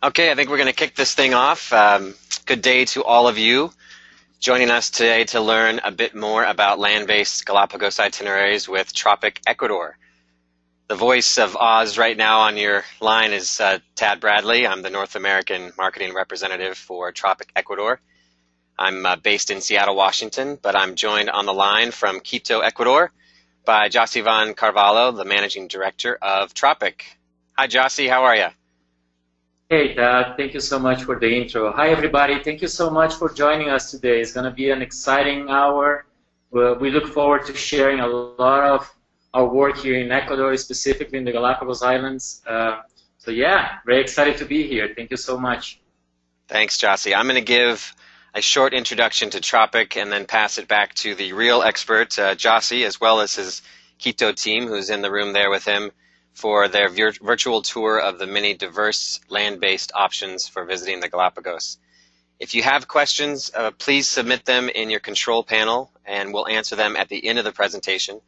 Okay, I think we're going to kick this thing off. Good day to all of you joining us today to learn a bit more about land-based Galapagos itineraries with Tropic Ecuador. The voice of Oz right now on your line is Tad Bradley. I'm the North American marketing representative for Tropic Ecuador. I'm based in Seattle, Washington, but I'm joined on the line from Quito, Ecuador by Jascivan Carvalho, the managing director of Tropic. Hi, Jassi, how are you? Hey, Dad, thank you so much for the intro. Hi, everybody. Thank you so much for joining us today. It's going to be an exciting hour. We look forward to sharing a lot of our work here in Ecuador, specifically in the Galapagos Islands. So, yeah, very excited to be here. Thank you so much. Thanks, Jassi. I'm going to give a short introduction to Tropic and then pass it back to the real expert, Jassi, as well as his Quito team, who's in the room there with him, for their virtual tour of the many diverse land-based options for visiting the Galapagos. If you have questions, please submit them in your control panel and we'll answer them at the end of the presentation.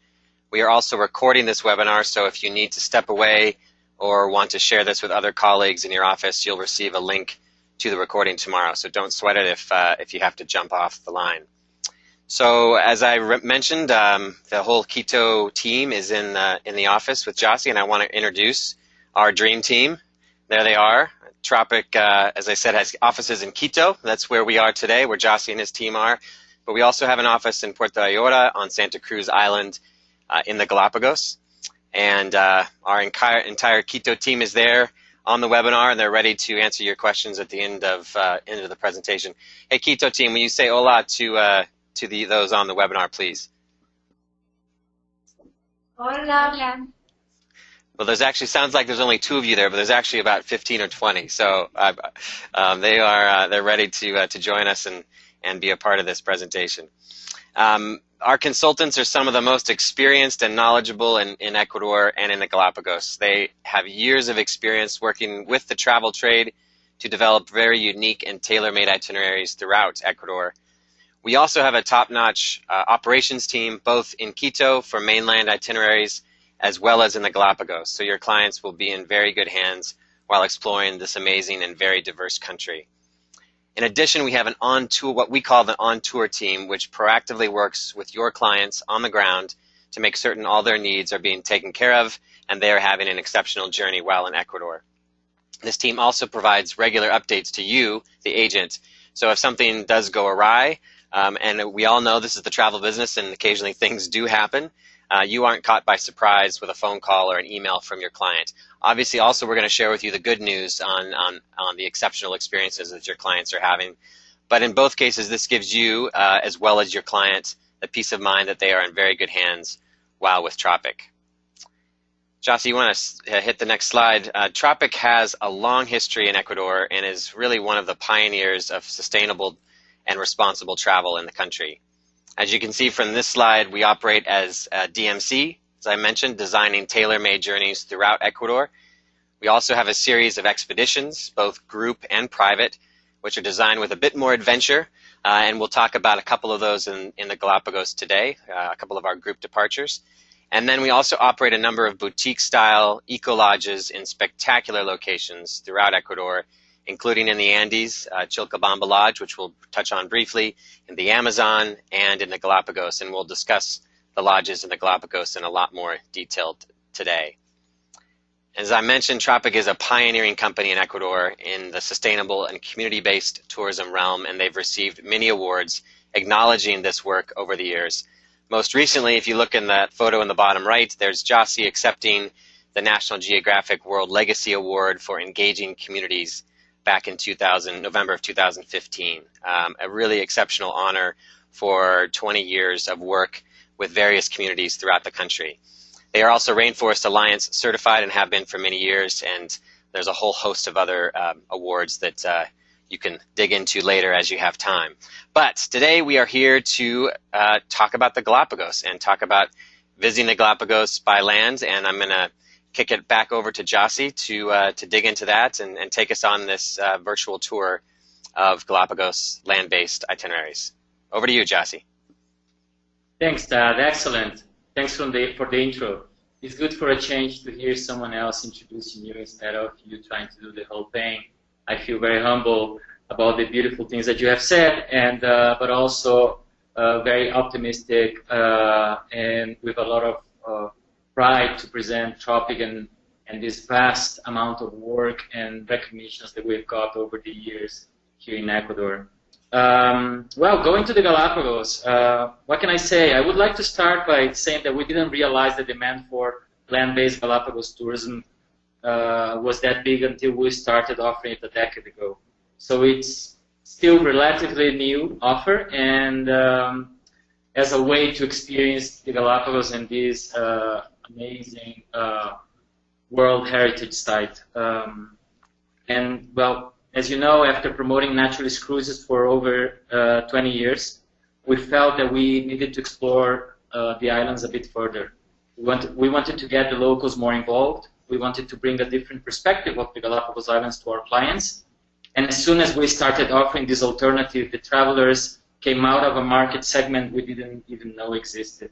We are also recording this webinar, so if you need to step away or want to share this with other colleagues in your office, you'll receive a link to the recording tomorrow, so don't sweat it if you have to jump off the line. So as I mentioned, the whole Quito team is in the office with Jassi, and I want to introduce our dream team. There they are. Tropic, as I said, has offices in Quito. That's where we are today, where Jassi and his team are. But we also have an office in Puerto Ayora on Santa Cruz Island in the Galapagos. And our entire Quito team is there on the webinar, and they're ready to answer your questions at the end of the presentation. Hey, Quito team, will you say hola to those on the webinar, please? Hola. Well, there's actually, sounds like there's only 2 of you there, but there's actually about 15 or 20. So they're ready to join us and be a part of this presentation. Our consultants are some of the most experienced and knowledgeable in Ecuador and in the Galapagos. They have years of experience working with the travel trade to develop very unique and tailor-made itineraries throughout Ecuador. We also have a top-notch operations team, both in Quito for mainland itineraries, as well as in the Galapagos. So your clients will be in very good hands while exploring this amazing and very diverse country. In addition, we have an on-tour, what we call the on-tour team, which proactively works with your clients on the ground to make certain all their needs are being taken care of and they are having an exceptional journey while in Ecuador. This team also provides regular updates to you, the agent. So if something does go awry, and we all know this is the travel business and occasionally things do happen, you aren't caught by surprise with a phone call or an email from your client. Obviously, also, we're going to share with you the good news on the exceptional experiences that your clients are having. But in both cases, this gives you, as well as your client, the peace of mind that they are in very good hands while with Tropic. Jassi, you want to hit the next slide? Tropic has a long history in Ecuador and is really one of the pioneers of sustainable and responsible travel in the country. As you can see from this slide, we operate as DMC, as I mentioned, designing tailor-made journeys throughout Ecuador. We also have a series of expeditions, both group and private, which are designed with a bit more adventure, and we'll talk about a couple of those in the Galapagos today, a couple of our group departures. And then we also operate a number of boutique-style eco-lodges in spectacular locations throughout Ecuador, including in the Andes, Chilcobamba Lodge, which we'll touch on briefly, in the Amazon, and in the Galapagos. And we'll discuss the lodges in the Galapagos in a lot more detail today. As I mentioned, Tropic is a pioneering company in Ecuador in the sustainable and community-based tourism realm, and they've received many awards acknowledging this work over the years. Most recently, if you look in that photo in the bottom right, there's Jassi accepting the National Geographic World Legacy Award for engaging communities back in November of 2015. A really exceptional honor for 20 years of work with various communities throughout the country. They are also Rainforest Alliance certified and have been for many years, and there's a whole host of other awards that you can dig into later as you have time. But today we are here to talk about the Galapagos and talk about visiting the Galapagos by land, and I'm going to kick it back over to Jassi to dig into that and take us on this virtual tour of Galapagos land-based itineraries. Over to you, Jassi. Thanks, Dad. Excellent. Thanks for the intro. It's good for a change to hear someone else introducing you instead of you trying to do the whole thing. I feel very humble about the beautiful things that you have said, and but also very optimistic and with a lot of pride to present Tropic and this vast amount of work and recognitions that we've got over the years here in Ecuador. Well, going to the Galapagos, what can I say? I would like to start by saying that we didn't realize the demand for land-based Galapagos tourism was that big until we started offering it a decade ago. So it's still relatively new offer, and as a way to experience the Galapagos and this amazing World Heritage Site. And well, as you know, after promoting naturalist cruises for over 20 years, we felt that we needed to explore the islands a bit further. We wanted to get the locals more involved. We wanted to bring a different perspective of the Galapagos Islands to our clients. And as soon as we started offering this alternative, the travelers came out of a market segment we didn't even know existed.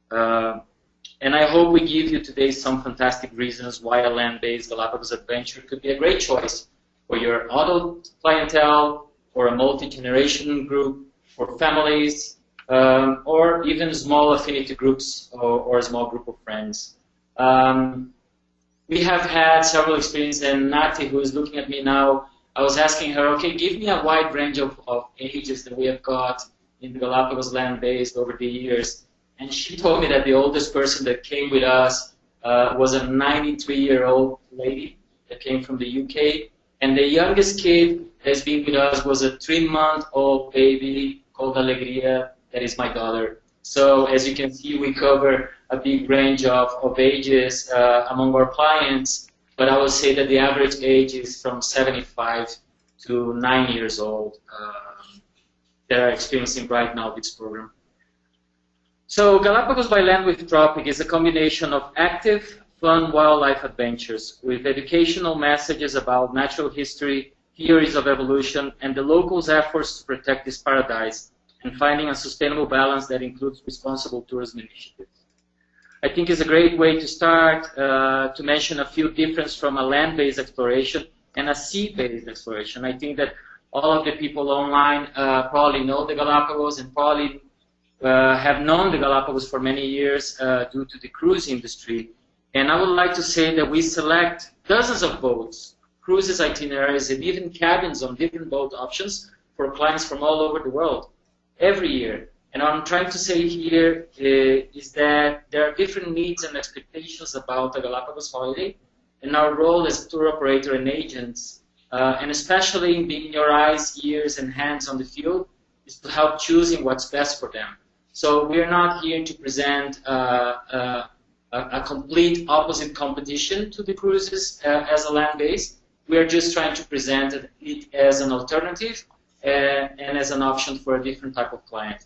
And I hope we give you today some fantastic reasons why a land-based Galapagos adventure could be a great choice for your adult clientele, or a multi-generation group, for families, or even small affinity groups or a small group of friends. We have had several experiences, and Nati, who is looking at me now, I was asking her, okay, give me a wide range of ages that we have got in the Galapagos land-based over the years. And she told me that the oldest person that came with us was a 93-year-old lady that came from the UK. And the youngest kid that's been with us was a 3-month-old baby called Alegria, that is my daughter. So as you can see, we cover a big range of ages among our clients, but I would say that the average age is from 75 to 9 years old that are experiencing right now this program. So Galapagos by Land with Tropic is a combination of active, fun wildlife adventures with educational messages about natural history, theories of evolution, and the locals' efforts to protect this paradise, and finding a sustainable balance that includes responsible tourism initiatives. I think it's a great way to start to mention a few differences from a land-based exploration and a sea-based exploration. I think that all of the people online probably know the Galapagos and probably have known the Galapagos for many years due to the cruise industry. And I would like to say that we select dozens of boats, cruises itineraries, and even cabins on different boat options for clients from all over the world every year. And what I'm trying to say here is that there are different needs and expectations about the Galapagos holiday, and our role as tour operator and agents, and especially in being your eyes, ears, and hands on the field, is to help choosing what's best for them. So we're not here to present a complete opposite competition to the cruises as a land-based. We are just trying to present it as an alternative and as an option for a different type of client.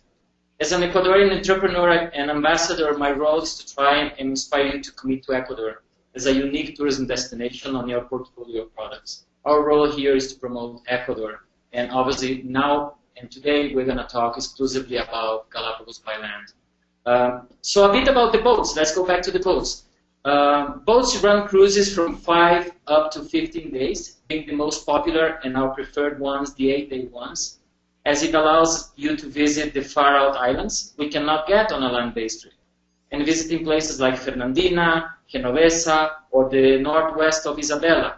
As an Ecuadorian entrepreneur and ambassador, my role is to try and inspire you to commit to Ecuador as a unique tourism destination on your portfolio of products. Our role here is to promote Ecuador, and obviously now and today we're going to talk exclusively about Galapagos by land. So a bit about the boats. Let's go back to the boats. Boats run cruises from 5 up to 15 days, being the most popular and our preferred ones, the 8-day ones, as it allows you to visit the far-out islands we cannot get on a land-based trip, and visiting places like Fernandina, Genovesa, or the northwest of Isabela.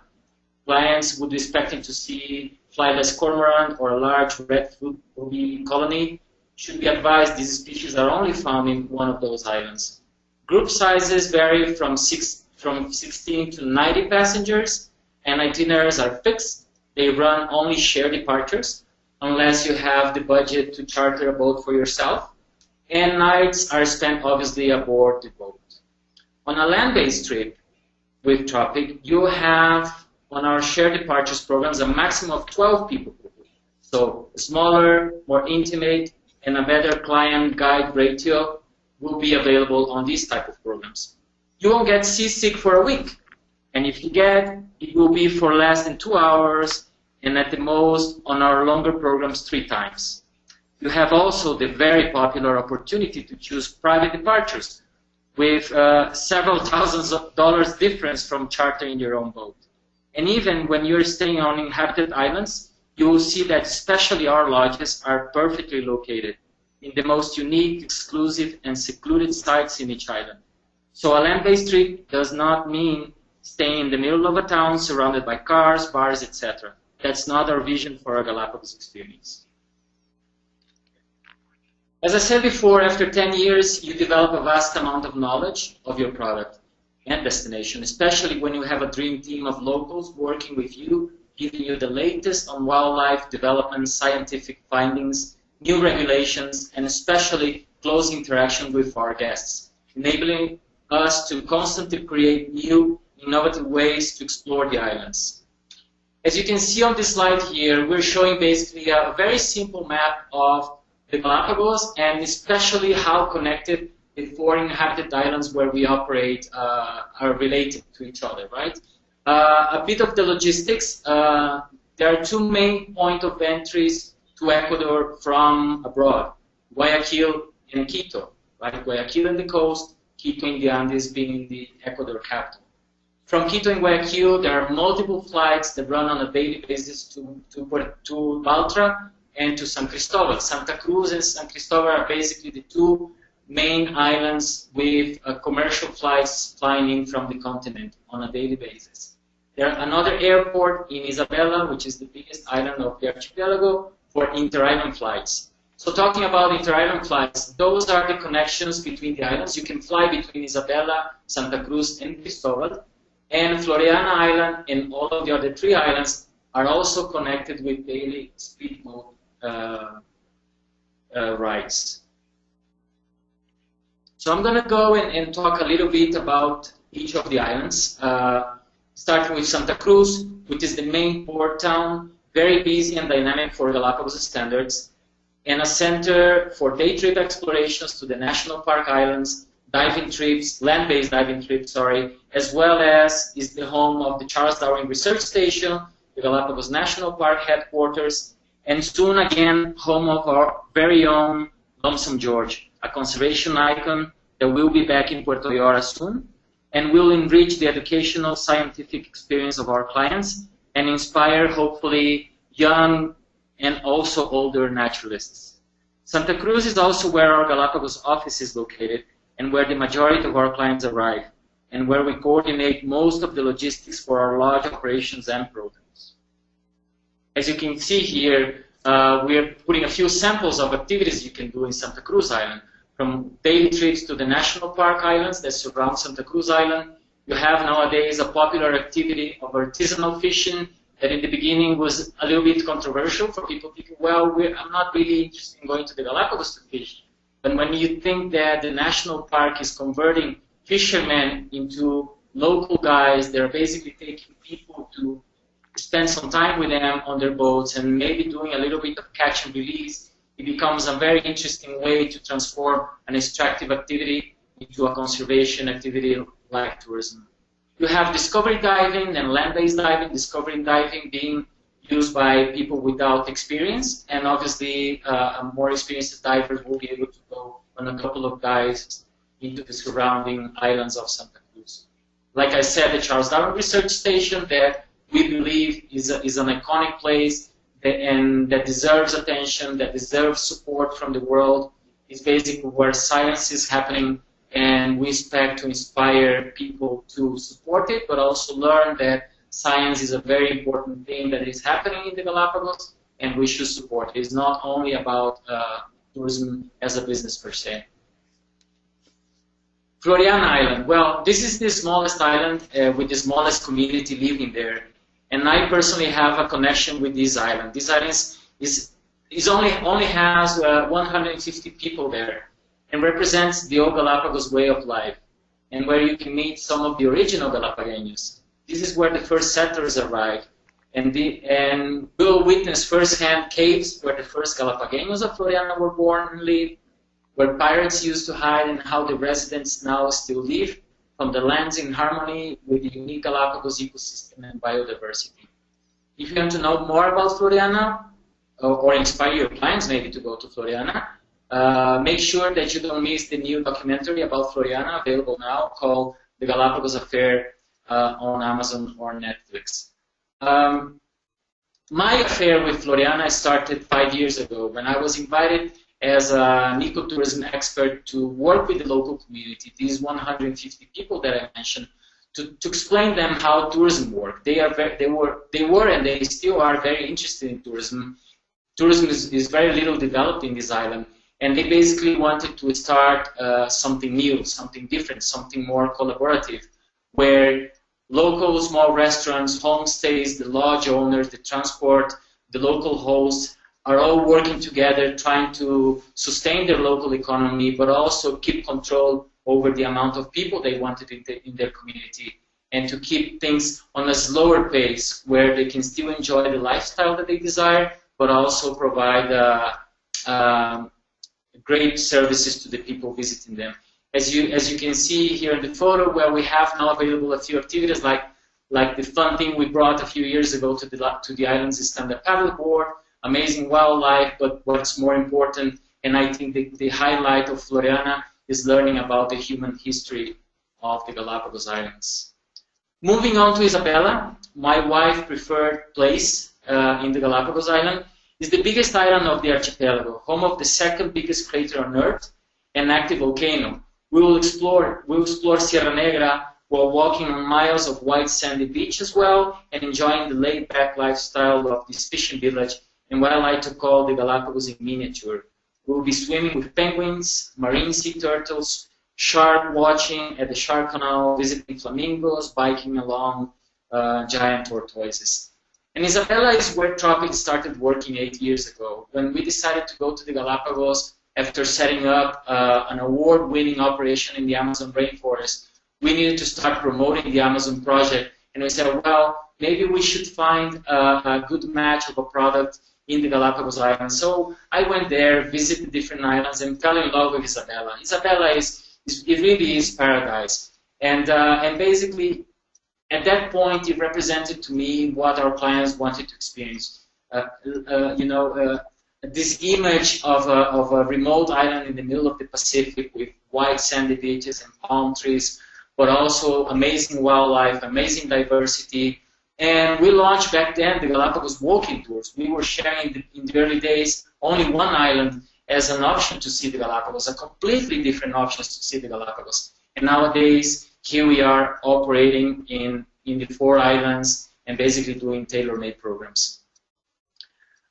Clients would be expecting to see flightless cormorant or a large redfoot booby colony should be advised these species are only found in one of those islands. Group sizes vary from 16 to 90 passengers, and itineraries are fixed. They run only shared departures, unless you have the budget to charter a boat for yourself, and nights are spent obviously aboard the boat. On a land-based trip with Tropic, you have on our shared departures programs a maximum of 12 people. So smaller, more intimate, and a better client-guide ratio will be available on these type of programs. You won't get seasick for a week, and if you get, it will be for less than 2 hours, and at the most on our longer programs 3 times. You have also the very popular opportunity to choose private departures with several thousands of dollars difference from chartering your own boat. And even when you're staying on inhabited islands, you will see that especially our lodges are perfectly located in the most unique, exclusive, and secluded sites in each island. So a land-based trip does not mean staying in the middle of a town surrounded by cars, bars, etc. That's not our vision for a Galapagos experience. As I said before, after 10 years, you develop a vast amount of knowledge of your product and destination, especially when you have a dream team of locals working with you, giving you the latest on wildlife development, scientific findings, new regulations, and especially close interaction with our guests, enabling us to constantly create new, innovative ways to explore the islands. As you can see on this slide here, we're showing basically a very simple map of the Galapagos and especially how connected the four inhabited islands where we operate are related to each other, right? A bit of the logistics. There are two main points of entries to Ecuador from abroad, Guayaquil and Quito, right? Guayaquil in the coast, Quito in the Andes being the Ecuador capital. From Quito and Guayaquil, there are multiple flights that run on a daily basis to Baltra and to San Cristobal. Santa Cruz and San Cristobal are basically the two main islands with commercial flights flying in from the continent on a daily basis. There's another airport in Isabela, which is the biggest island of the archipelago, for inter-island flights. So talking about inter-island flights, those are the connections between the islands. You can fly between Isabela, Santa Cruz, and Cristobal. And Floriana Island and all of the other three islands are also connected with daily speedboat rides. So I'm going to go and talk a little bit about each of the islands, starting with Santa Cruz, which is the main port town, very busy and dynamic for Galapagos standards, and a center for day trip explorations to the national park islands, diving trips, land-based diving trips, sorry, as well as is the home of the Charles Darwin Research Station, the Galapagos National Park headquarters, and soon again, home of our very own Lonesome George, a conservation icon that will be back in Puerto Llora soon, and will enrich the educational, scientific experience of our clients and inspire, hopefully, young and also older naturalists. Santa Cruz is also where our Galapagos office is located and where the majority of our clients arrive, and where we coordinate most of the logistics for our large operations and programs. As you can see here, we are putting a few samples of activities you can do in Santa Cruz Island, from daily trips to the national park islands that surround Santa Cruz Island. You have nowadays a popular activity of artisanal fishing that in the beginning was a little bit controversial for people thinking, well, I'm not really interested in going to the Galapagos to fish. But when you think that the national park is converting fishermen into local guys, they're basically taking people to spend some time with them on their boats and maybe doing a little bit of catch and release, it becomes a very interesting way to transform an extractive activity into a conservation activity like tourism. You have discovery diving and land-based diving, discovery diving being used by people without experience, and obviously more experienced divers will be able to go on a couple of dives into the surrounding islands of Santa Cruz. Like I said, the Charles Darwin Research Station that we believe is an iconic place and that deserves attention, that deserves support from the world, is basically where science is happening, and we expect to inspire people to support it, but also learn that science is a very important thing that is happening in the Galapagos, and we should support it. It's not only about tourism as a business per se. Floriana Island. Well, this is the smallest island with the smallest community living there. And I personally have a connection with this island. This island only has 150 people there and represents the old Galapagos way of life, and where you can meet some of the original Galapagueños. This is where the first settlers arrived, and we'll witness firsthand caves where the first Galapagueños of Floriana were born and lived, where pirates used to hide, and how the residents now still live from the lands in harmony with the unique Galapagos ecosystem and biodiversity. If you want to know more about Floriana, or inspire your clients maybe to go to Floriana, make sure that you don't miss the new documentary about Floriana, available now, called The Galapagos Affair on Amazon or Netflix. My affair with Floriana started 5 years ago when I was invited as an ecotourism expert to work with the local community, these 150 people that I mentioned, to explain them how tourism works. They were and they still are very interested in tourism. Tourism is very little developed in this island, and they basically wanted to start something new, something different, something more collaborative, where local small restaurants, homestays, the lodge owners, the transport, the local hosts are all working together trying to sustain their local economy, but also keep control over the amount of people they wanted in their community, and to keep things on a slower pace where they can still enjoy the lifestyle that they desire, but also provide great services to the people visiting them. As you can see here in the photo, where we have now available a few activities like the fun thing we brought a few years ago to the islands is stand-up paddleboard, amazing wildlife, but what's more important, and I think the highlight of Floriana, is learning about the human history of the Galapagos Islands. Moving on to Isabella, my wife's preferred place in the Galapagos Island, is the biggest island of the archipelago, home of the second biggest crater on Earth, an active volcano. We will explore Sierra Negra while walking on miles of white sandy beach as well, and enjoying the laid-back lifestyle of this fishing village and what I like to call the Galapagos in miniature. We will be swimming with penguins, marine sea turtles, shark watching at the shark canal, visiting flamingos, biking along giant tortoises. And Isabella is where Tropic started working 8 years ago, when we decided to go to the Galapagos after setting up an award-winning operation in the Amazon rainforest. We needed to start promoting the Amazon project, and we said, well, maybe we should find a good match of a product in the Galapagos Islands. So I went there, visited different islands, and fell in love with Isabella. Isabella it really is paradise. And basically, at that point, it represented to me what our clients wanted to experience. This image of a remote island in the middle of the Pacific with white sandy beaches and palm trees, but also amazing wildlife, amazing diversity. And we launched back then the Galapagos walking tours. We were sharing in the early days only one island as an option to see the Galapagos, a completely different options to see the Galapagos. And nowadays, here we are operating in the 4 islands and basically doing tailor-made programs.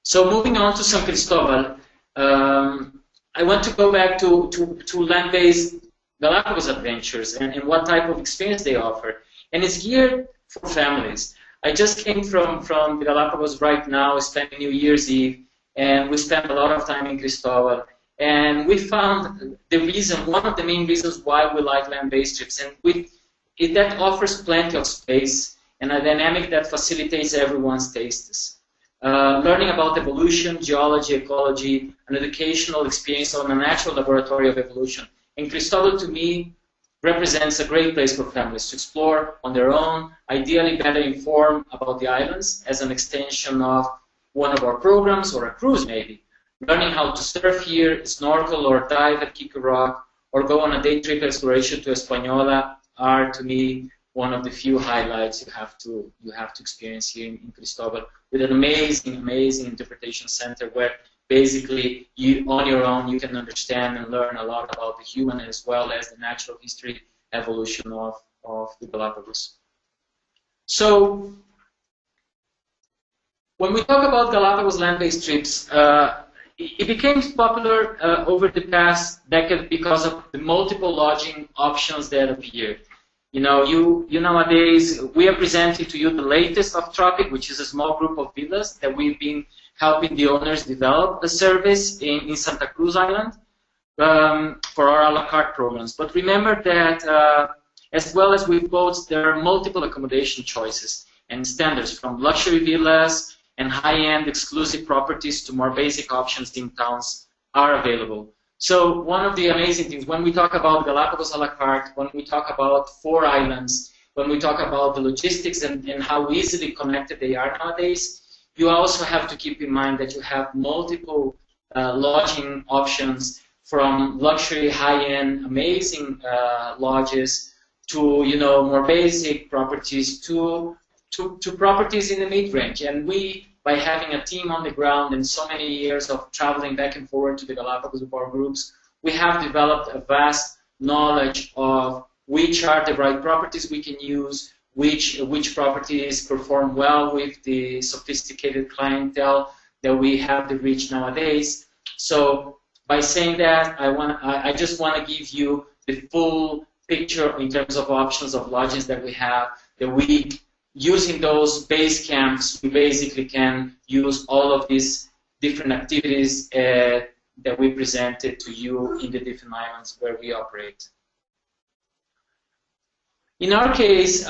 So moving on to San Cristobal, I want to go back to land-based Galapagos adventures and what type of experience they offer. And it's geared for families. I just came from the Galapagos right now, spent New Year's Eve, and we spent a lot of time in Cristobal. And we found one of the main reasons why we like land-based trips, and that offers plenty of space and a dynamic that facilitates everyone's tastes. Learning about evolution, geology, ecology, an educational experience on a natural laboratory of evolution. And Cristobal, to me, represents a great place for families to explore on their own, ideally better informed about the islands as an extension of one of our programs or a cruise maybe. Learning how to surf here, snorkel or dive at Kiko Rock, or go on a day trip exploration to Española are, to me, one of the few highlights you have to experience here in Cristobal, with an amazing interpretation center where basically on your own you can understand and learn a lot about the human as well as the natural history evolution of the Galapagos. So when we talk about Galapagos land-based trips, it became popular over the past decade because of the multiple lodging options that appeared. You nowadays, we are presenting to you the latest of Tropic, which is a small group of villas that we've been helping the owners develop the service in Santa Cruz Island for our a la carte programs. But remember that as well as with boats, there are multiple accommodation choices and standards, from luxury villas and high-end exclusive properties to more basic options in towns are available. So one of the amazing things, when we talk about Galapagos a la carte, when we talk about 4 islands, when we talk about the logistics and how easily connected they are nowadays, you also have to keep in mind that you have multiple lodging options, from luxury, high-end, amazing lodges to more basic properties to to properties in the mid-range. And we, by having a team on the ground and so many years of traveling back and forward to the Galapagos with our groups, we have developed a vast knowledge of which are the right properties we can use, which properties perform well with the sophisticated clientele that we have to reach nowadays. So by saying that, I just want to give you the full picture in terms of options of lodgings that we have, that we, using those base camps, we basically can use all of these different activities that we presented to you in the different islands where we operate. In our case,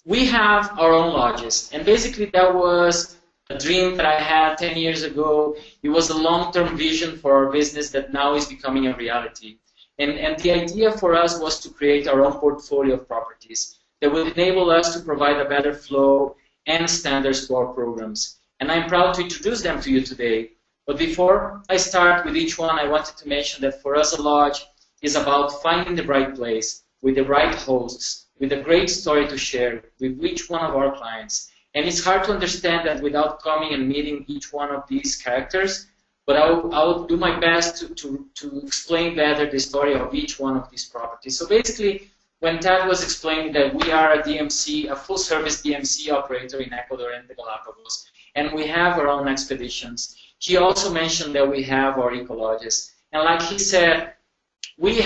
we have our own lodges, and basically that was a dream that I had 10 years ago. It was a long-term vision for our business that now is becoming a reality. And the idea for us was to create our own portfolio of properties that would enable us to provide a better flow and standards to our programs. And I'm proud to introduce them to you today. But before I start with each one, I wanted to mention that for us a lodge is about finding the right place, with the right hosts, with a great story to share with each one of our clients. And it's hard to understand that without coming and meeting each one of these characters, but I'll do my best to explain better the story of each one of these properties. So basically, when Tad was explaining that we are a DMC, a full-service DMC operator in Ecuador and the Galapagos, and we have our own expeditions, he also mentioned that we have our eco-lodges. And like he said, we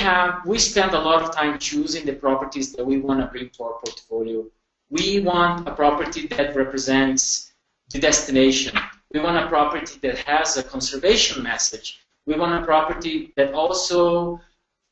spend a lot of time choosing the properties that we want to bring to our portfolio. We want a property that represents the destination. We want a property that has a conservation message. We want a property that also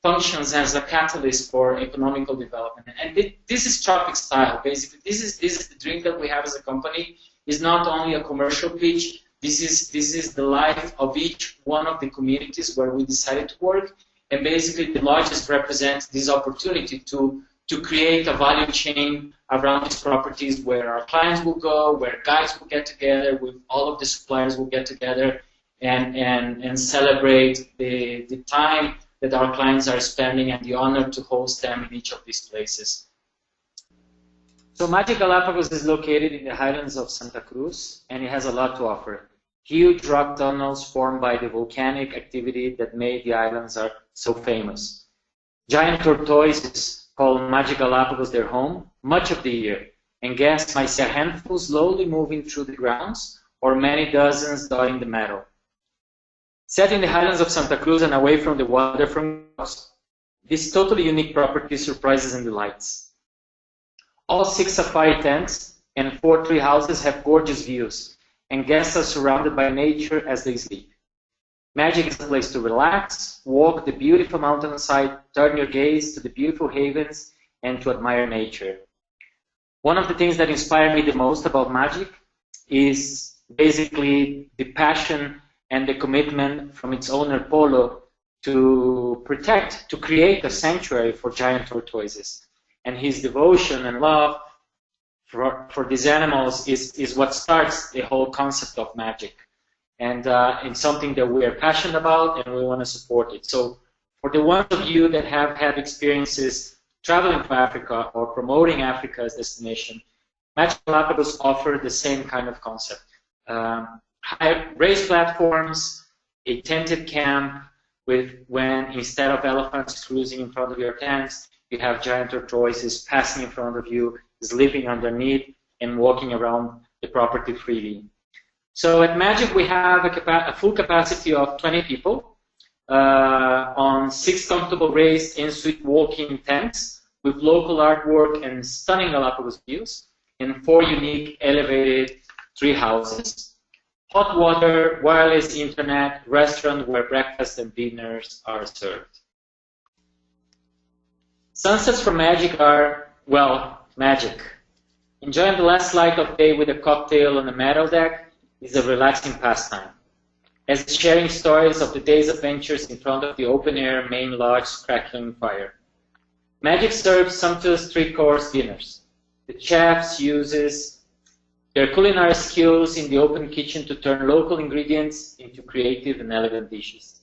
functions as a catalyst for economical development. And this is Tropic style, basically. This is the dream that we have as a company. It's not only a commercial pitch. This is the life of each one of the communities where we decided to work. And basically, the lodges represent this opportunity to create a value chain around these properties where our clients will go, where guides will get together, with all of the suppliers will get together and celebrate the time that our clients are spending and the honor to host them in each of these places. So Magic Galapagos is located in the highlands of Santa Cruz, and it has a lot to offer. Huge rock tunnels formed by the volcanic activity that made the islands are so famous. Giant tortoises call Magic Galapagos their home much of the year, and guests might see a handful slowly moving through the grounds, or many dozens dotting the meadow. Set in the highlands of Santa Cruz and away from the waterfront, this totally unique property surprises and delights. All 6 safari tents and 4 tree houses have gorgeous views, and guests are surrounded by nature as they sleep. Magic is a place to relax, walk the beautiful mountainside, turn your gaze to the beautiful havens, and to admire nature. One of the things that inspired me the most about Magic is basically the passion and the commitment from its owner, Polo, to create a sanctuary for giant tortoises. And his devotion and love for these animals is what starts the whole concept of Magic. And it's something that we are passionate about, and we want to support it. So for the ones of you that have had experiences traveling to Africa or promoting Africa as a destination, Magic Galapagos offer the same kind of concept. Raised platforms, a tented camp when instead of elephants cruising in front of your tents, you have giant tortoises passing in front of you, sleeping underneath, and walking around the property freely. So at Magic, we have a full capacity of 20 people on 6 comfortable raised in-suite walking tents with local artwork and stunning Galapagos views, and 4 unique elevated tree houses. Hot water, wireless internet, restaurant where breakfast and dinners are served. Sunsets from Magic are, well, magic. Enjoying the last light of day with a cocktail on the meadow deck is a relaxing pastime, as sharing stories of the day's adventures in front of the open-air main lodge's crackling fire. Magic serves sumptuous 3-course dinners. The chefs uses their culinary skills in the open kitchen to turn local ingredients into creative and elegant dishes.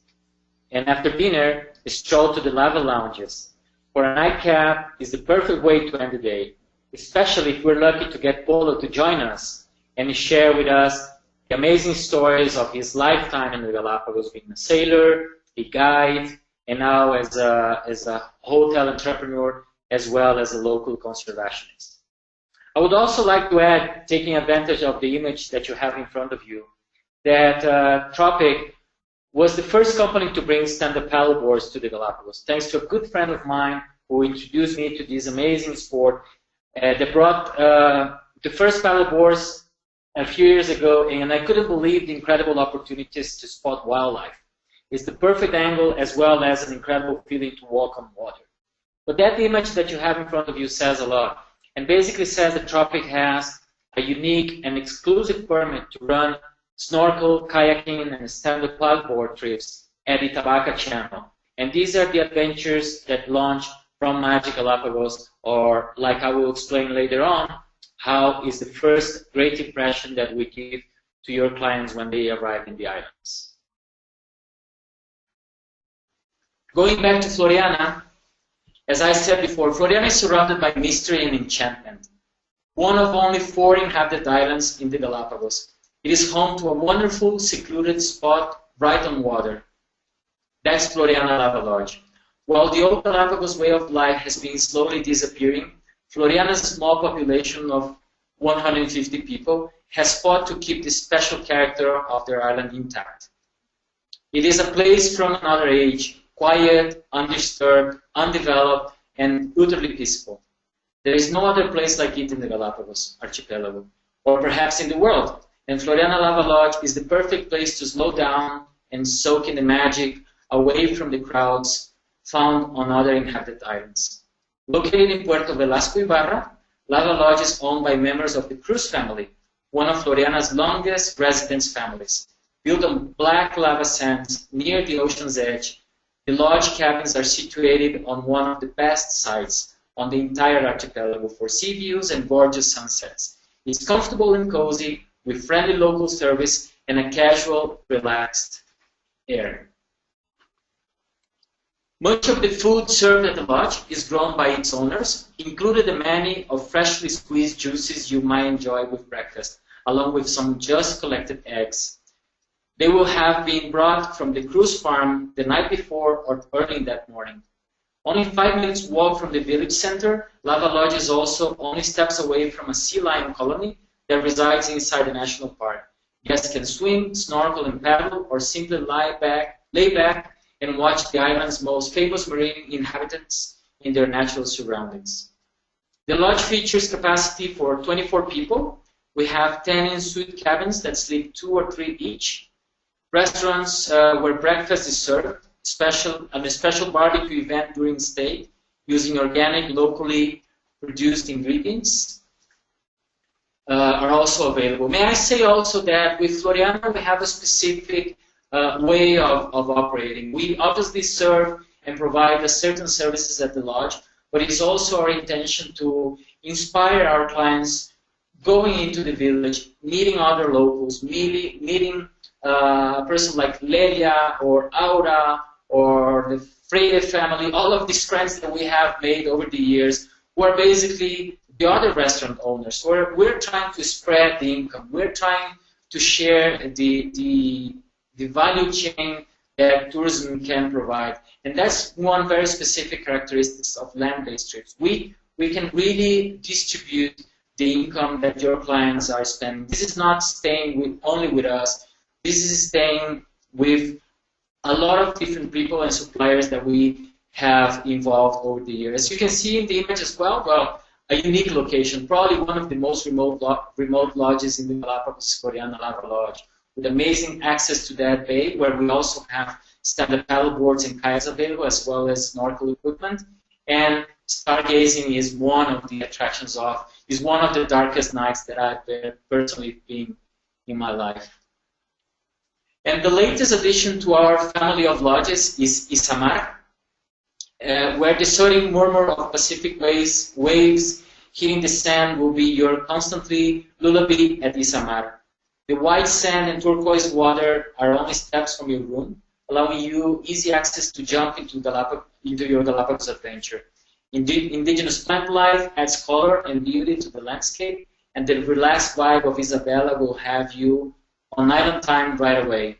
And after dinner, a stroll to the lava lounges, where a nightcap is the perfect way to end the day. especially if we're lucky to get Polo to join us and share with us the amazing stories of his lifetime in the Galapagos, being a sailor, a guide, and now as a hotel entrepreneur, as well as a local conservationist. I would also like to add, taking advantage of the image that you have in front of you, that Tropic was the first company to bring stand-up paddleboards to the Galapagos, thanks to a good friend of mine who introduced me to this amazing sport. They brought the first paddleboards a few years ago, and I couldn't believe the incredible opportunities to spot wildlife. It's the perfect angle as well as an incredible feeling to walk on water. But that image that you have in front of you says a lot, and basically says that Tropic has a unique and exclusive permit to run snorkel, kayaking, and stand-up paddleboard trips at the Tabaca Channel. And these are the adventures that launch from Magic Galapagos, or like I will explain later on, how is the first great impression that we give to your clients when they arrive in the islands. Going back to Floriana, as I said before, Floriana is surrounded by mystery and enchantment. One of only 4 inhabited islands in the Galapagos. It is home to a wonderful, secluded spot right on water. That's Floriana Lava Lodge. While the old Galapagos way of life has been slowly disappearing, Floriana's small population of 150 people has fought to keep the special character of their island intact. It is a place from another age, quiet, undisturbed, undeveloped, and utterly peaceful. There is no other place like it in the Galapagos archipelago, or perhaps in the world, and Floriana Lava Lodge is the perfect place to slow down and soak in the magic away from the crowds found on other inhabited islands. Located in Puerto Velasco Ibarra, Lava Lodge is owned by members of the Cruz family, one of Floriana's longest residence families. Built on black lava sands near the ocean's edge, the lodge cabins are situated on one of the best sites on the entire archipelago for sea views and gorgeous sunsets. It's comfortable and cozy, with friendly local service and a casual, relaxed air. Much of the food served at the lodge is grown by its owners, including the many of freshly squeezed juices you might enjoy with breakfast, along with some just collected eggs. They will have been brought from the cruise farm the night before or early that morning. Only 5 minutes walk from the village center, Lava Lodge is also only steps away from a sea lion colony that resides inside the national park. Guests can swim, snorkel, and paddle, or simply lay back and watch the island's most famous marine inhabitants in their natural surroundings. The lodge features capacity for 24 people. We have 10 in-suite cabins that sleep 2 or 3 each. Restaurants where breakfast is served, a special barbecue event during stay using organic, locally produced ingredients are also available. May I say also that with Floriana we have a specific way of operating. We obviously serve and provide certain services at the lodge, but it's also our intention to inspire our clients going into the village, meeting other locals, meeting a person like Lelia or Aura or the Freire family, all of these friends that we have made over the years who are basically the other restaurant owners. We're trying to spread the income. We're trying to share the value chain that tourism can provide. And that's one very specific characteristic of land-based trips. We can really distribute the income that your clients are spending. This is not staying only with us. This is staying with a lot of different people and suppliers that we have involved over the years. As you can see in the image as well, a unique location, probably one of the most remote lodges in the Galapagos, Floriana Lava Lodge, with amazing access to that bay, where we also have stand-up paddleboards and kayaks available, as well as snorkel equipment. And stargazing is one of the attractions is one of the darkest nights that I've personally been in my life. And the latest addition to our family of lodges is Isamar, where the soothing murmur of Pacific waves hitting the sand will be your constantly lullaby at Isamar. The white sand and turquoise water are only steps from your room, allowing you easy access to jump into your Galapagos adventure. Indigenous plant life adds color and beauty to the landscape, and the relaxed vibe of Isabela will have you on island time right away.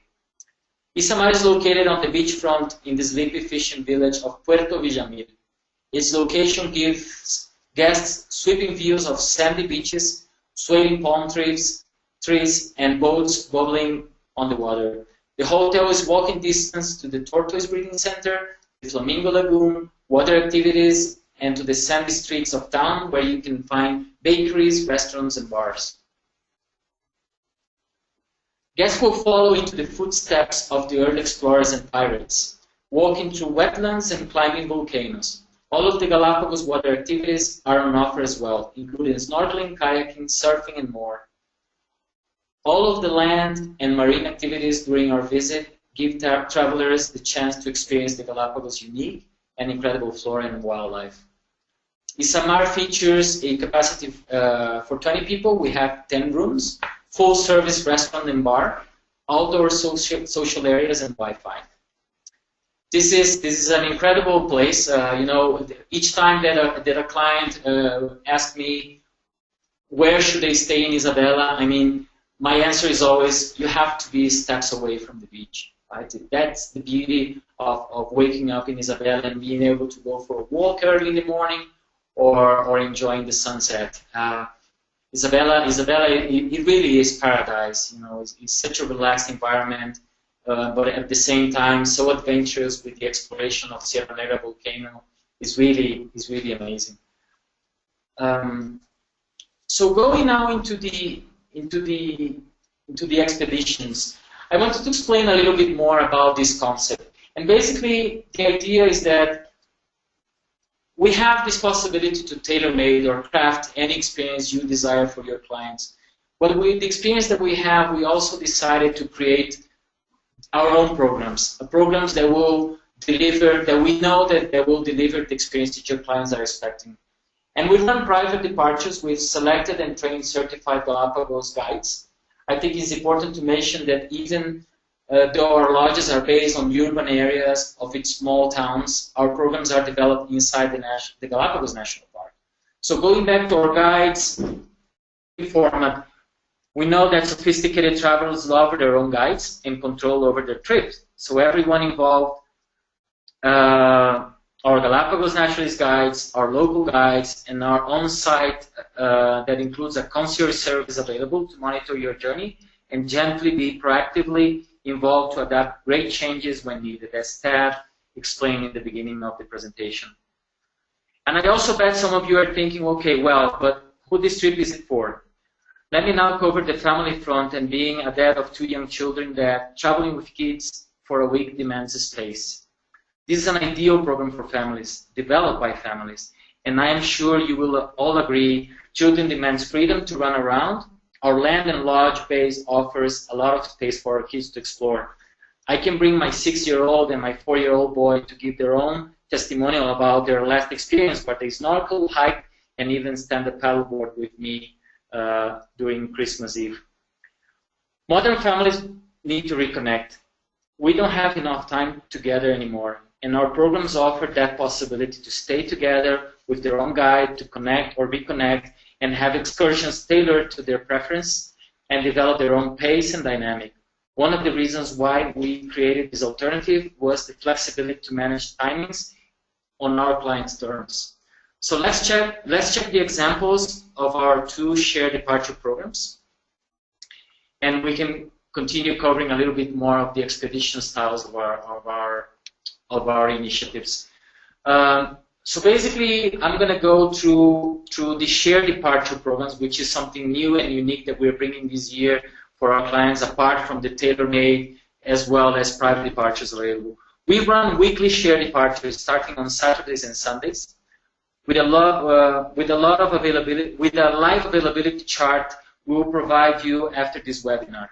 Isamar is located on the beachfront in the sleepy fishing village of Puerto Villamil. Its location gives guests sweeping views of sandy beaches, swaying palm trees, and boats bubbling on the water. The hotel is walking distance to the tortoise breeding center, the flamingo lagoon, water activities, and to the sandy streets of town where you can find bakeries, restaurants, and bars. Guests will follow into the footsteps of the early explorers and pirates, walking through wetlands and climbing volcanoes. All of the Galapagos water activities are on offer as well, including snorkeling, kayaking, surfing, and more. All of the land and marine activities during our visit give travelers the chance to experience the Galapagos' unique and incredible flora and wildlife. Isamar features a capacity for 20 people. We have 10 rooms, full-service restaurant and bar, outdoor social areas, and Wi-Fi. This is an incredible place. You know, each time that a client asks me where should they stay in Isabela, I mean, my answer is always you have to be steps away from the beach. Right? That's the beauty of waking up in Isabela and being able to go for a walk early in the morning or enjoying the sunset. Isabela, it really is paradise. You know, it's such a relaxed environment, but at the same time, so adventurous with the exploration of Sierra Negra volcano. It's really amazing. So going now into the expeditions, I wanted to explain a little bit more about this concept. And basically, the idea is that we have this possibility to tailor-made or craft any experience you desire for your clients. But with the experience that we have, we also decided to create our own programs that will deliver, that we know that they will deliver the experience that your clients are expecting. And we run private departures with selected and trained certified Galapagos guides. I think it's important to mention that even though our lodges are based on urban areas of its small towns, our programs are developed inside the Galapagos National Park. So going back to our guides format, we know that sophisticated travelers love their own guides and control over their trips. So everyone involved, our Galapagos Naturalist guides, our local guides, and our on-site that includes a concierge service available to monitor your journey and gently be proactively involved to adapt great changes when needed, as staff explained in the beginning of the presentation. And I also bet some of you are thinking, okay, well, but who this trip is it for? Let me now cover the family front, and being a dad of 2 young children, that traveling with kids for a week demands space. This is an ideal program for families, developed by families, and I am sure you will all agree, children demands freedom to run around. Our land and lodge base offers a lot of space for our kids to explore. I can bring my 6-year-old and my 4-year-old boy to give their own testimonial about their last experience, where they snorkel, hike, and even stand a paddleboard with me during Christmas Eve. Modern families need to reconnect. We don't have enough time together anymore, and our programs offer that possibility to stay together with their own guide, to connect or reconnect, and have excursions tailored to their preference and develop their own pace and dynamic. One of the reasons why we created this alternative was the flexibility to manage timings on our clients' terms. So let's check the examples of our 2 shared departure programs, and we can continue covering a little bit more of the expedition styles of our initiatives. So basically, I'm going to go through the shared departure programs, which is something new and unique that we're bringing this year for our clients, apart from the tailor-made as well as private departures available. We run weekly shared departures starting on Saturdays and Sundays with a lot of availability. With a live availability chart, we will provide you after this webinar.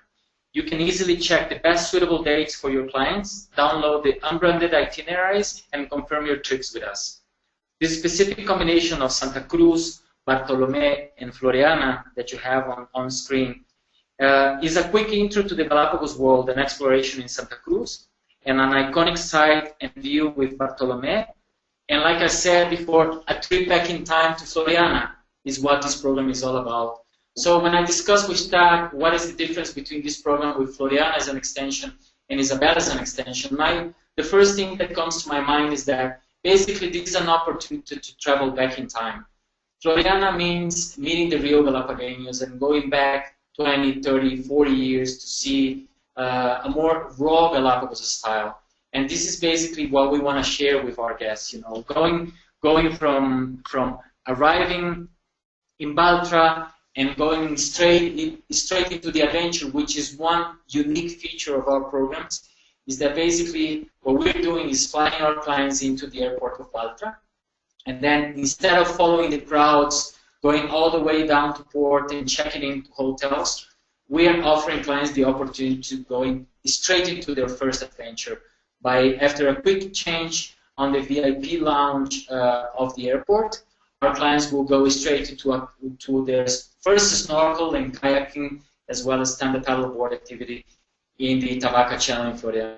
You can easily check the best suitable dates for your clients, download the unbranded itineraries, and confirm your trips with us. This specific combination of Santa Cruz, Bartolomé, and Floriana that you have on screen is a quick intro to the Galapagos world and exploration in Santa Cruz, and an iconic site and view with Bartolomé, And like I said before, a trip back in time to Floriana is what this program is all about. So when I discuss with staff what is the difference between this program with Floriana as an extension and Isabella as an extension, the first thing that comes to my mind is that basically this is an opportunity to travel back in time. Floriana means meeting the real Galapagos and going back 20, 30, 40 years to see a more raw Galapagos style. And this is basically what we want to share with our guests, you know, going from arriving in Baltra and going straight into the adventure, which is one unique feature of our programs, is that basically what we're doing is flying our clients into the airport of Baltra, and then instead of following the crowds, going all the way down to port and checking into hotels, we are offering clients the opportunity to go straight into their first adventure. After a quick change on the VIP lounge of the airport, our clients will go straight to their first snorkel and kayaking, as well as stand-up paddleboard activity in the Tabaca Channel in Florida.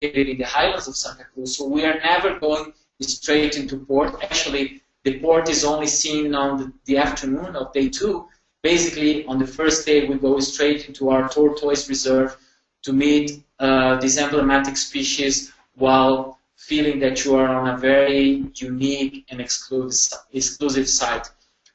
In the highlands of Santa Cruz, so we are never going straight into port. Actually, the port is only seen on the afternoon of day 2. Basically, on the first day, we go straight into our tortoise reserve to meet these emblematic species while feeling that you are on a very unique and exclusive site.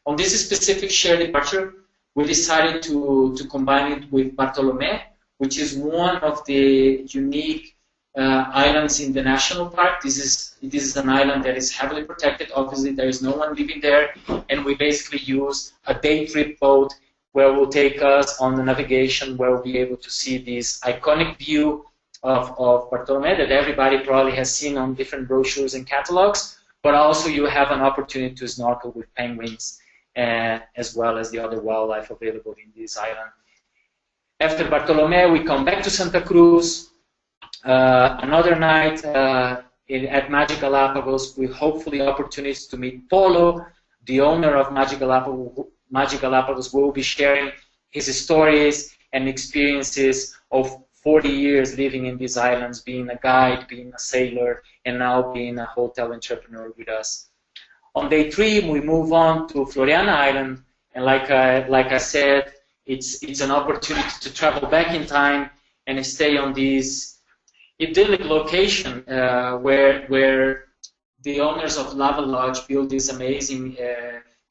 On this specific shared departure, we decided to combine it with Bartolomé, which is one of the unique islands in the national park. This is an island that is heavily protected. Obviously, there is no one living there, and we basically use a day trip boat where will take us on the navigation, where we'll be able to see this iconic view of Bartolomé that everybody probably has seen on different brochures and catalogs. But also, you have an opportunity to snorkel with penguins, as well as the other wildlife available in this island. After Bartolomé, we come back to Santa Cruz. Another night at Magic Galapagos with hopefully opportunities to meet Polo, the owner of Magic Galapagos. Magic Galapagos will be sharing his stories and experiences of 40 years living in these islands, being a guide, being a sailor, and now being a hotel entrepreneur with us. On day 3, we move on to Floriana Island, and like I said, it's an opportunity to travel back in time and stay on this idyllic location where the owners of Lava Lodge built these amazing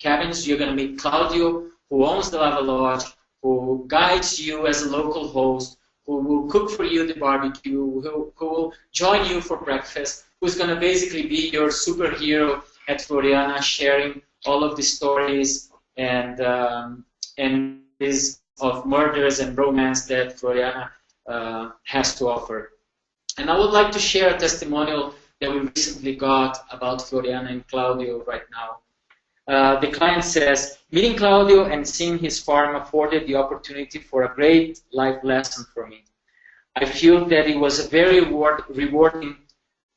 cabins. You're going to meet Claudio, who owns the Lava Lodge, who guides you as a local host, who will cook for you the barbecue, who will join you for breakfast, who's going to basically be your superhero at Floriana, sharing all of the stories and of murders and romance that Floriana has to offer. And I would like to share a testimonial that we recently got about Floriana and Claudio right now. The client says, meeting Claudio and seeing his farm afforded the opportunity for a great life lesson for me. I feel that it was very rewarding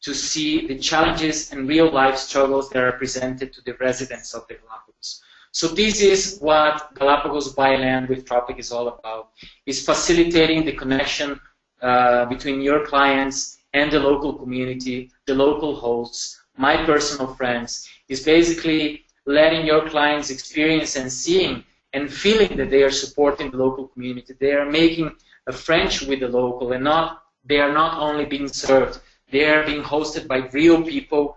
to see the challenges and real life struggles that are presented to the residents of the Galapagos. So this is what Galapagos by Land with Tropic is all about, is facilitating the connection between your clients and the local community, the local hosts, my personal friends, is basically letting your clients experience and seeing and feeling that they are supporting the local community. They are making a friendship with the local, and they are not only being served, they are being hosted by real people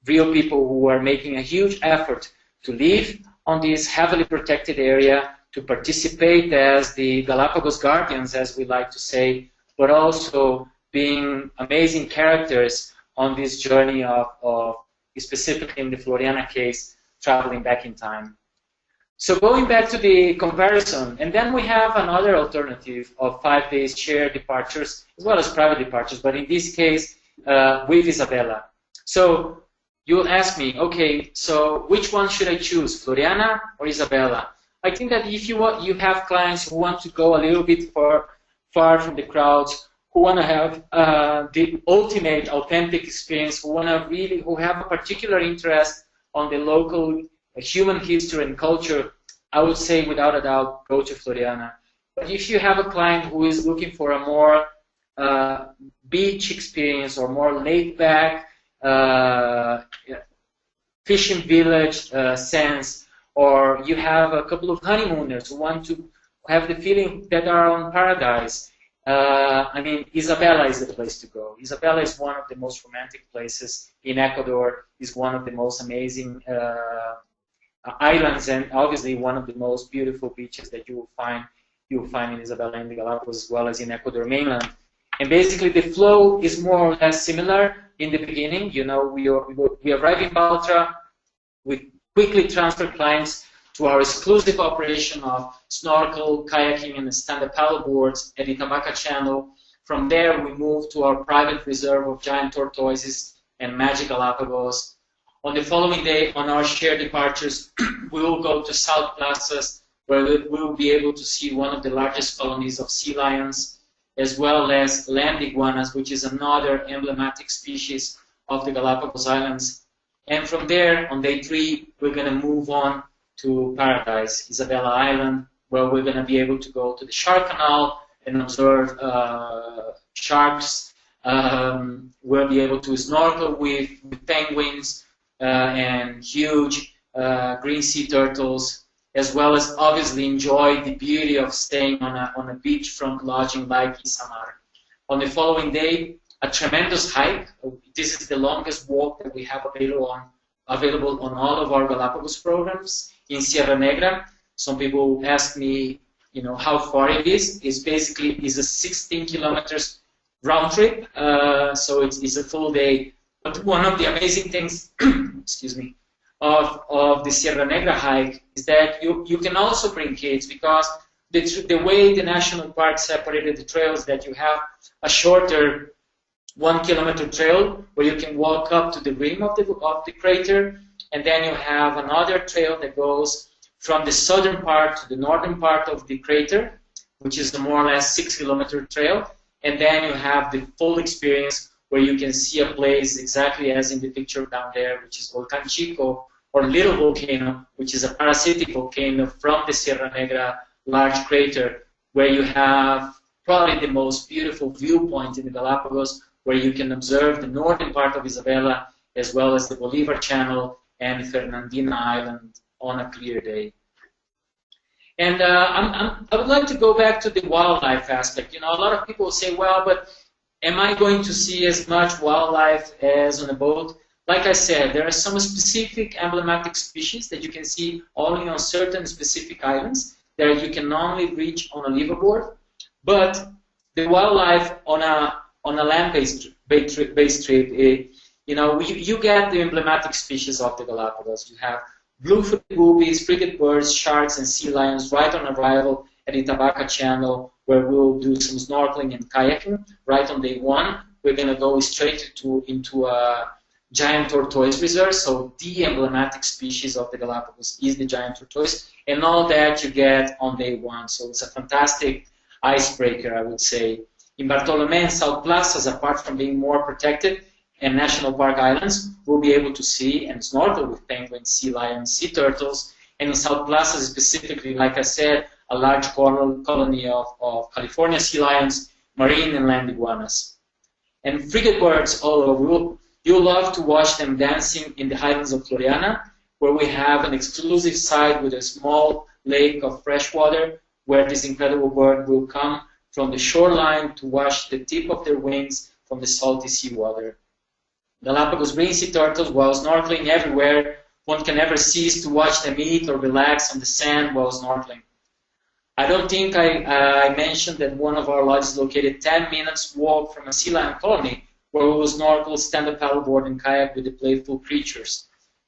who are making a huge effort to live on this heavily protected area, to participate as the Galapagos guardians, as we like to say, but also being amazing characters on this journey of specifically in the Floriana case, traveling back in time. So going back to the comparison, and then we have another alternative of 5 days shared departures, as well as private departures, but in this case, with Isabella. So you'll ask me, okay, so which one should I choose, Floriana or Isabella? I think that if you have clients who want to go a little bit far from the crowds, who want to have the ultimate authentic experience, who have a particular interest on the local human history and culture, I would say without a doubt go to Floriana. But if you have a client who is looking for a more beach experience or more laid back fishing village sense, or you have a couple of honeymooners who want to have the feeling that are on paradise, I mean, Isabela is the place to go. Isabela is one of the most romantic places in Ecuador, is one of the most amazing islands, and obviously one of the most beautiful beaches that you will find in Isabela and the Galapagos, as well as in Ecuador mainland. And basically the flow is more or less similar in the beginning. You know, we arrive in Baltra, we quickly transfer clients to our exclusive operation of snorkel, kayaking, and stand-up paddle boards at Itabaca Channel. From there, we move to our private reserve of giant tortoises and magic Galapagos. On the following day, on our shared departures, we will go to South Plazas, where we will be able to see one of the largest colonies of sea lions, as well as land iguanas, which is another emblematic species of the Galapagos Islands. And from there, on day 3, we're going to move on to Paradise, Isabela Island, where we're going to be able to go to the Shark Canal and observe sharks. We'll be able to snorkel with penguins and huge green sea turtles, as well as obviously enjoy the beauty of staying on a beachfront lodging like Isamar. On the following day, a tremendous hike. This is the longest walk that we have available on all of our Galapagos programs in Sierra Negra. Some people ask me, you know, how far it is. It's basically a 16 kilometers round trip, so it's a full day. But one of the amazing things, excuse me, of the Sierra Negra hike is that you can also bring kids, because the way the national park separated the trails, that you have a shorter 1 kilometer trail where you can walk up to the rim of the crater, and then you have another trail that goes from the southern part to the northern part of the crater, which is a more or less 6 kilometer trail, and then you have the full experience where you can see a place exactly as in the picture down there, which is Volcán Chico, or Little Volcano, which is a parasitic volcano from the Sierra Negra large crater, where you have probably the most beautiful viewpoint in the Galapagos, where you can observe the northern part of Isabela, as well as the Bolivar Channel and Fernandina Island on a clear day. And I would like to go back to the wildlife aspect. You know, a lot of people say, well, but am I going to see as much wildlife as on a boat? Like I said, there are some specific emblematic species that you can see only on certain specific islands that you can only reach on a liveaboard. But the wildlife on a land-based trip, you know, you get the emblematic species of the Galapagos. You have blue-footed boobies, frigate birds, sharks, and sea lions right on arrival at Itabaca Channel, where we'll do some snorkeling and kayaking. Right on day 1, we're going to go straight into a giant tortoise reserve. So the emblematic species of the Galapagos is the giant tortoise, and all that you get on day 1. So it's a fantastic icebreaker, I would say. In Bartolomé and South Plazas, apart from being more protected and national park islands, we'll be able to see and snorkel with penguins, sea lions, sea turtles, and in South Plazas specifically, like I said, a large colony of California sea lions, marine and land iguanas. And frigate birds all over. You'll love to watch them dancing in the highlands of Floriana, where we have an exclusive site with a small lake of fresh water, where this incredible bird will come from the shoreline to wash the tip of their wings from the salty seawater. Galapagos green sea turtles, while snorkeling everywhere, one can never cease to watch them eat or relax on the sand while snorkeling. I don't think I mentioned that one of our lodges is located 10 minutes walk from a sea lion colony, where we will snorkel, stand-up paddleboard, and kayak with the playful creatures.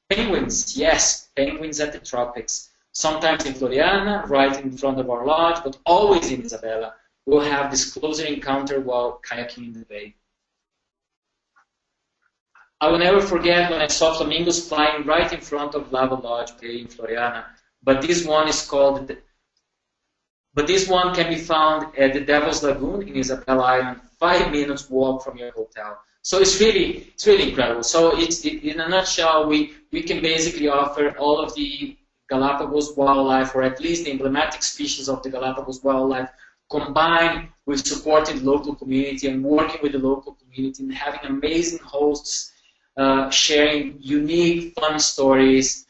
Penguins, yes, penguins at the tropics. Sometimes in Floriana, right in front of our lodge, but always in Isabela. We'll have this closer encounter while kayaking in the bay. I will never forget when I saw flamingos flying right in front of Lava Lodge Bay in Floriana. But this one is called But this one can be found at the Devil's Lagoon in Isabela Island, 5 minutes walk from your hotel. So it's really incredible. So in a nutshell, we can basically offer all of the Galapagos wildlife, or at least the emblematic species of the Galapagos wildlife, combined with supporting the local community and working with the local community and having amazing hosts sharing unique, fun stories,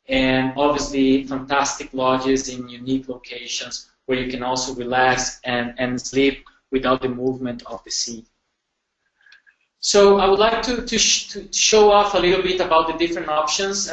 and obviously fantastic lodges in unique locations where you can also relax and sleep without the movement of the sea. So I would like to show off a little bit about the different options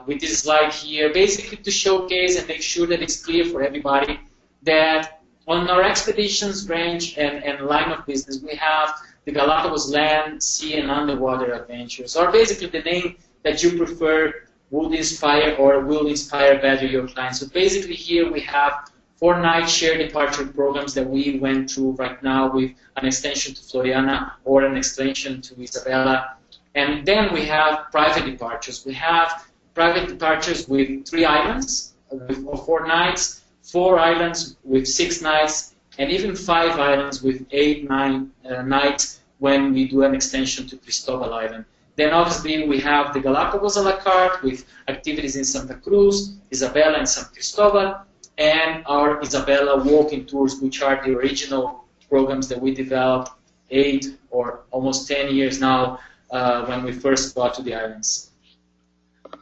with this slide here, basically to showcase and make sure that it's clear for everybody that on our expeditions range and line of business, we have the Galapagos land, sea, and underwater adventures, or basically the name that you prefer would inspire or will inspire better your clients. So basically here we have 4-night shared departure programs that we went through right now with an extension to Floriana or an extension to Isabela. And then we have private departures. We have private departures with 3 islands of 4 nights, 4 islands with 6 nights, and even 5 islands with 8-9 nights when we do an extension to Cristobal Island. Then obviously we have the Galapagos a la carte with activities in Santa Cruz, Isabela, and San Cristobal, and our Isabela walking tours, which are the original programs that we developed 8 or almost 10 years now when we first got to the islands.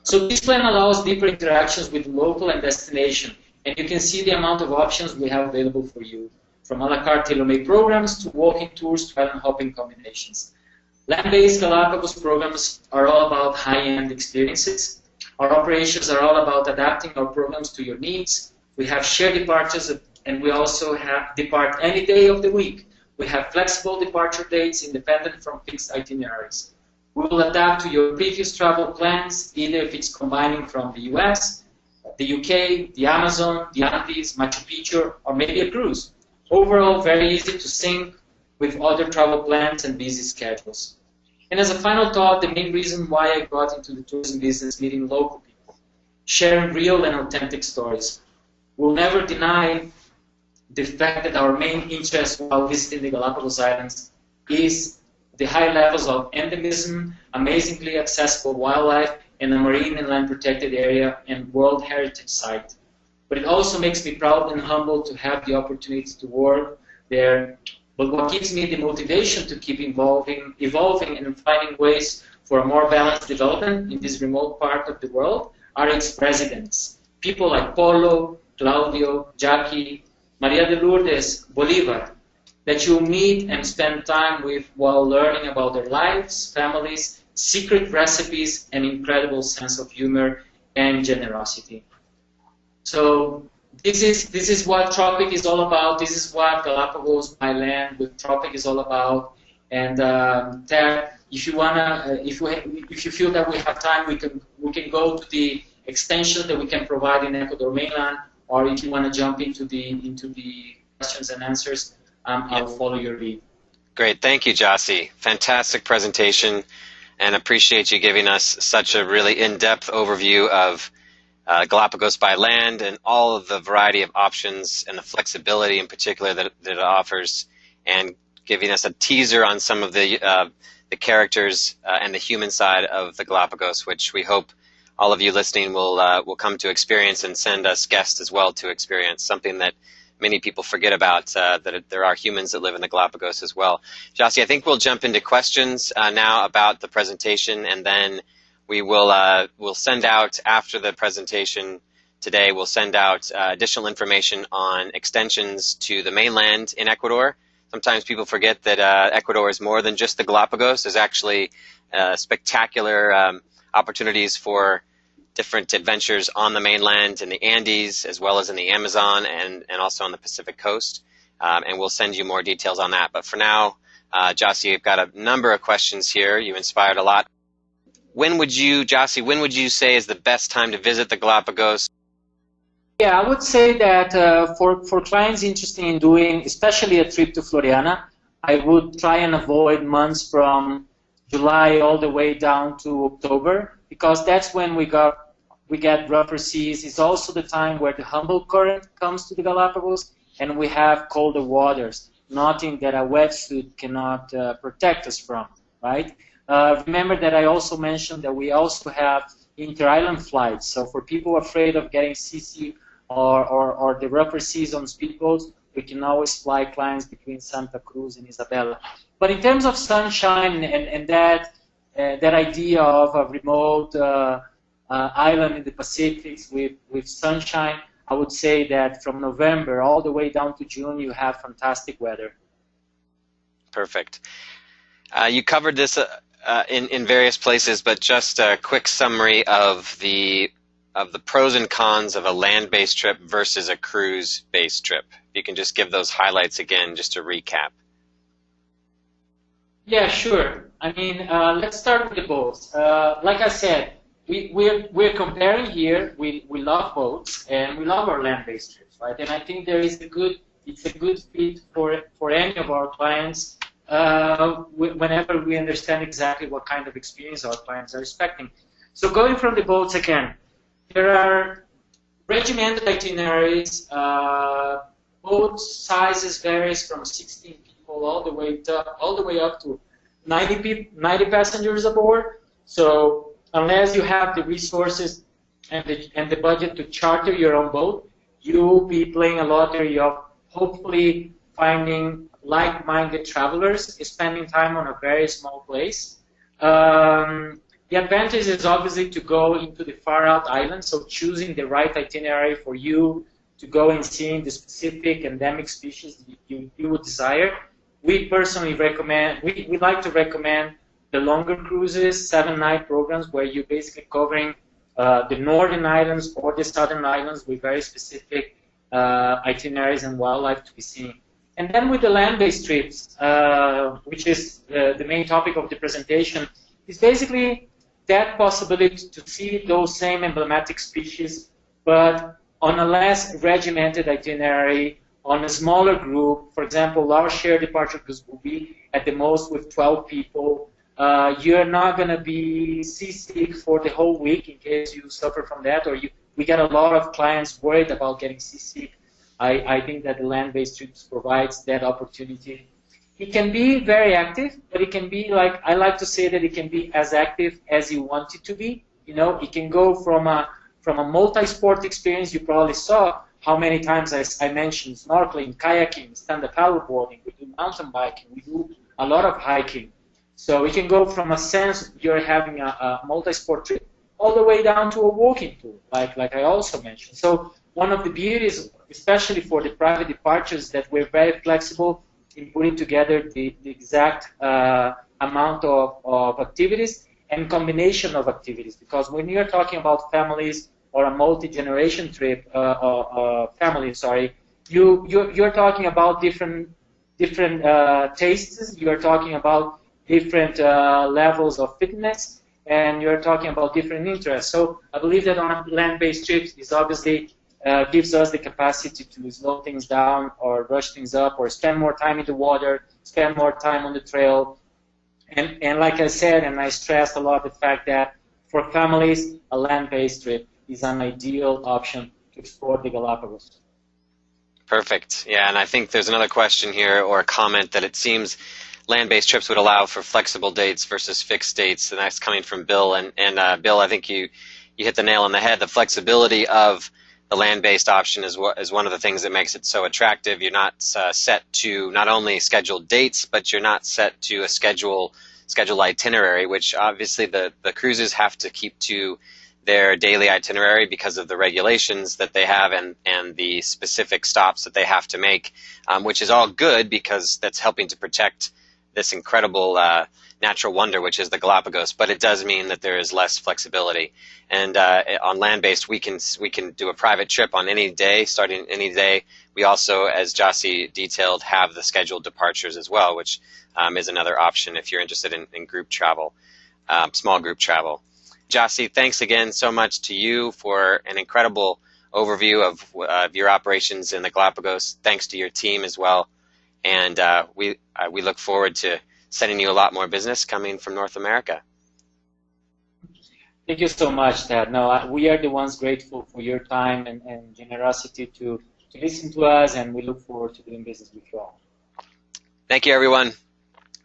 So this plan allows deeper interactions with local and destination, and you can see the amount of options we have available for you, from a la carte tailor-made programs to walking tours to island hopping combinations. Land-based Galapagos programs are all about high-end experiences. Our operations are all about adapting our programs to your needs. We have shared departures, and we also have depart any day of the week. We have flexible departure dates independent from fixed itineraries. We will adapt to your previous travel plans, either if it's combining from the US, the UK, the Amazon, the Andes, Machu Picchu, or maybe a cruise. Overall, very easy to sync with other travel plans and busy schedules. And as a final thought, the main reason why I got into the tourism business, meeting local people, sharing real and authentic stories. We'll never deny the fact that our main interest while visiting the Galapagos Islands is the high levels of endemism, amazingly accessible wildlife, and a marine and land protected area and World Heritage Site. But it also makes me proud and humble to have the opportunity to work there. But what gives me the motivation to keep evolving and finding ways for a more balanced development in this remote part of the world are its residents. People like Polo, Claudio, Jackie, Maria de Lourdes, Bolivar, that you meet and spend time with while learning about their lives, families, secret recipes, and incredible sense of humor and generosity. So this is what Tropic is all about. This is what Galapagos by land with Tropic is all about. And Ted, if you wanna, if you feel that we have time, we can go to the extension that we can provide in Ecuador mainland, or if you want to jump into the questions and answers, I'll follow your lead. Great, thank you, Jassi. Fantastic presentation, and appreciate you giving us such a really in-depth overview of Galapagos by land and all of the variety of options and the flexibility in particular that it offers, and giving us a teaser on some of the characters and the human side of the Galapagos, which we hope all of you listening will come to experience and send us guests as well to experience, something that many people forget about, that there are humans that live in the Galapagos as well. Jassi, I think we'll jump into questions now about the presentation, and then we will we'll send out, after the presentation today, we'll send out additional information on extensions to the mainland in Ecuador. Sometimes people forget that Ecuador is more than just the Galapagos. There's actually spectacular opportunities for different adventures on the mainland, in the Andes, as well as in the Amazon, and also on the Pacific coast. And we'll send you more details on that. But for now, Jassi, you've got a number of questions here. You inspired a lot. Jassi, when would you say is the best time to visit the Galapagos? Yeah, I would say that for clients interested in doing, especially a trip to Floriana, I would try and avoid months from July all the way down to October, because that's when we got we get rougher seas. It's also the time where the Humboldt current comes to the Galapagos, and we have colder waters, nothing that a wetsuit cannot protect us from, right? Remember that I also mentioned that we also have inter-island flights. So for people afraid of getting seasick or the rougher seas on speedboats, we can always fly clients between Santa Cruz and Isabela. But in terms of sunshine and that idea of a remote island in the Pacific with sunshine, I would say that from November all the way down to June, you have fantastic weather. Perfect. You covered this in various places, but just a quick summary of the pros and cons of a land-based trip versus a cruise-based trip. If you can just give those highlights again, just to recap. Yeah, sure. I mean, let's start with the boats. Like I said, we're comparing here. We love boats and we love our land-based trips, right? And I think it's a good fit for any of our clients whenever we understand exactly what kind of experience our clients are expecting. So going from the boats again, there are regimented itineraries. Boat sizes varies from 16 people all the way up to 90 passengers aboard. So unless you have the resources and the budget to charter your own boat, you'll be playing a lottery of hopefully finding like-minded travelers, spending time on a very small place. The advantage is obviously to go into the far-out islands, so choosing the right itinerary for you to go and see the specific endemic species you would desire. We personally recommend, we like to recommend the longer cruises, 7-night programs where you're basically covering the northern islands or the southern islands with very specific itineraries and wildlife to be seen. And then with the land-based trips, which is the main topic of the presentation, is basically that possibility to see those same emblematic species, but on a less regimented itinerary, on a smaller group. For example, our shared departure cruise will be at the most with 12 people. You're not going to be seasick for the whole week in case you suffer from that, or we get a lot of clients worried about getting seasick. I think that the land-based trips provides that opportunity. It can be very active, but it can be like, I like to say that it can be as active as you want it to be. You know, it can go from a multi-sport experience. You probably saw how many times I mentioned snorkeling, kayaking, stand-up paddleboarding. We do mountain biking. We do a lot of hiking. So it can go from a sense you're having a multi-sport trip all the way down to a walking tour, like I also mentioned. So one of the beauties, especially for the private departures, that we're very flexible in putting together the exact amount of activities and combination of activities. Because when you're talking about families or a multi-generation trip, you're talking about different tastes. You're talking about different levels of fitness, and you're talking about different interests. So I believe that on a land-based trips is obviously gives us the capacity to slow things down or rush things up or spend more time in the water, spend more time on the trail. And like I said, and I stressed a lot the fact that for families, a land-based trip is an ideal option to explore the Galapagos. Perfect. Yeah, and I think there's another question here or a comment that it seems land-based trips would allow for flexible dates versus fixed dates, and that's coming from Bill. And Bill, I think you hit the nail on the head. The flexibility of the land-based option is one of the things that makes it so attractive. You're not set to not only scheduled dates, but you're not set to a schedule itinerary, which obviously the cruises have to keep to their daily itinerary because of the regulations that they have and the specific stops that they have to make, which is all good because that's helping to protect this incredible natural wonder, which is the Galapagos. But it does mean that there is less flexibility. And on land-based, we can do a private trip on any day, starting any day. We also, as Jassi detailed, have the scheduled departures as well, which is another option if you're interested in group travel, small group travel. Jassi, thanks again so much to you for an incredible overview of your operations in the Galapagos. Thanks to your team as well. And we look forward to sending you a lot more business coming from North America. Thank you so much, Ted. No, we are the ones grateful for your time and generosity to listen to us, and we look forward to doing business with you all. Thank you, everyone.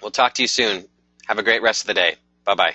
We'll talk to you soon. Have a great rest of the day. Bye-bye.